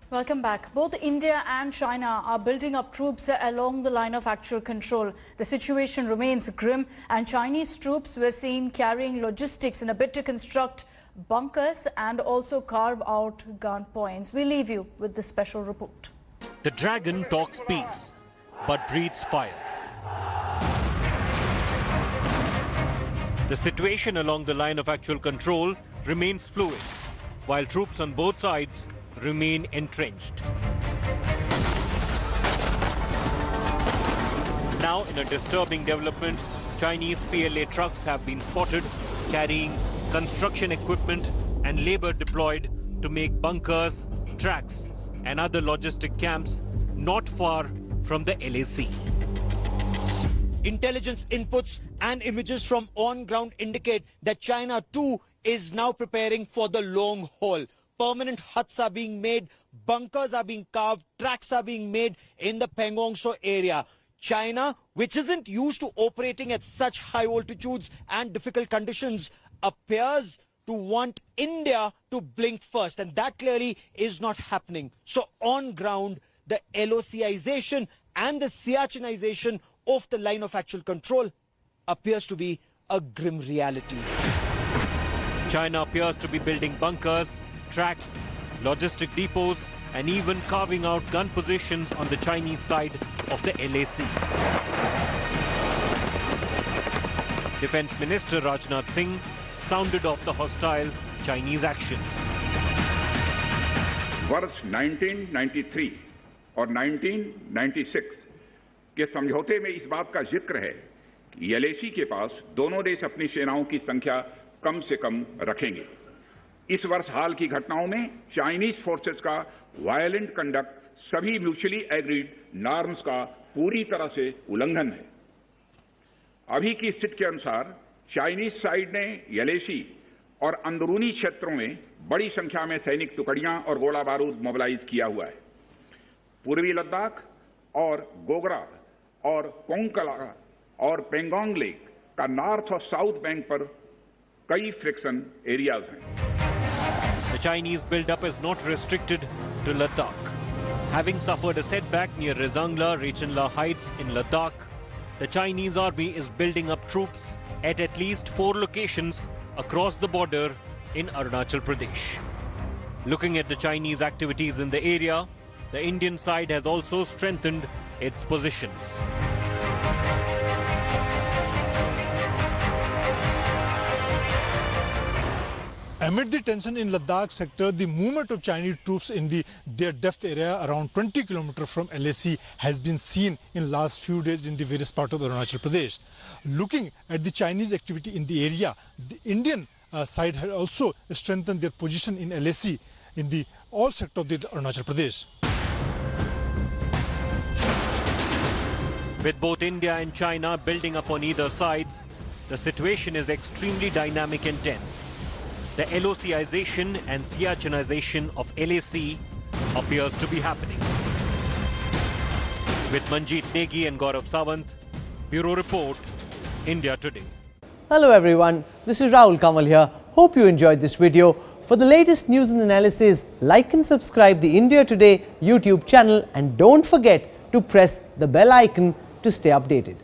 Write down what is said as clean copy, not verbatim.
Welcome back. Both India and China are building up troops along the line of actual control. The situation remains grim, and Chinese troops were seen carrying logistics in a bid to construct bunkers and also carve out gun points. We leave you with this special report. The dragon talks peace, but breathes fire. The situation along the line of actual control remains fluid, while troops on both sides remain entrenched. Now, in a disturbing development, Chinese PLA trucks have been spotted carrying construction equipment and labor deployed to make bunkers, tracks and other logistic camps not far from the LAC. Intelligence inputs and images from on-ground indicate that China too is now preparing for the long haul. Permanent huts are being made, bunkers are being carved, tracks are being made in the Pangong Tso area. China, which isn't used to operating at such high altitudes and difficult conditions, appears to want India to blink first, and that clearly is not happening. So on ground, the LOCization and the Siachinization of the line of actual control appears to be a grim reality. China appears to be building bunkers, tracks, logistic depots and even carving out gun positions on the Chinese side of the LAC. Defense Minister Rajnath Singh sounded off the hostile Chinese actions. वर्ष 1993 और 1996 के समझौते में इस बात का जिक्र है कि LAC के पास दोनों देश अपनी सेनाओं की संख्या कम से कम रखेंगे। इस वर्ष हाल की घटनाओं में चाइनीज फोर्सेस का वायलेंट कंडक्ट सभी म्यूचुअली एग्रीड नॉर्म्स का पूरी तरह से उल्लंघन है। अभी की स्थिति के अनुसार चाइनीज साइड ने LAC और अंदरूनी क्षेत्रों में बड़ी संख्या में सैनिक टुकड़ियां और गोला बारूद मोबिलाइज किया हुआ है। पूर्वी लद्दाख और गोगरा और कोंकला और पेंगोंग लेक का नॉर्थ और साउथ बैंक पर कई फ्रिक्शन एरियाज हैं। The Chinese build-up is not restricted to Ladakh. Having suffered a setback near Rezangla, Rechenla Heights in Ladakh, the Chinese army is building up troops at least 4 locations across the border in Arunachal Pradesh. Looking at the Chinese activities in the area, the Indian side has also strengthened its positions. Amid the tension in Ladakh sector, the movement of Chinese troops in their depth area around 20 kilometers from LAC has been seen in last few days in the various parts of Arunachal Pradesh. Looking at the Chinese activity in the area, the Indian side had also strengthened their position in LAC in the all sector of the Arunachal Pradesh. With both India and China building up on either sides, the situation is extremely dynamic and tense. The LOCization and Siachinization of LAC appears to be happening. With Manjeet Negi and Gaurav Sawant, Bureau Report, India Today. Hello everyone, this is Rahul Kamal here. Hope you enjoyed this video. For the latest news and analysis, like and subscribe the India Today YouTube channel and don't forget to press the bell icon to stay updated.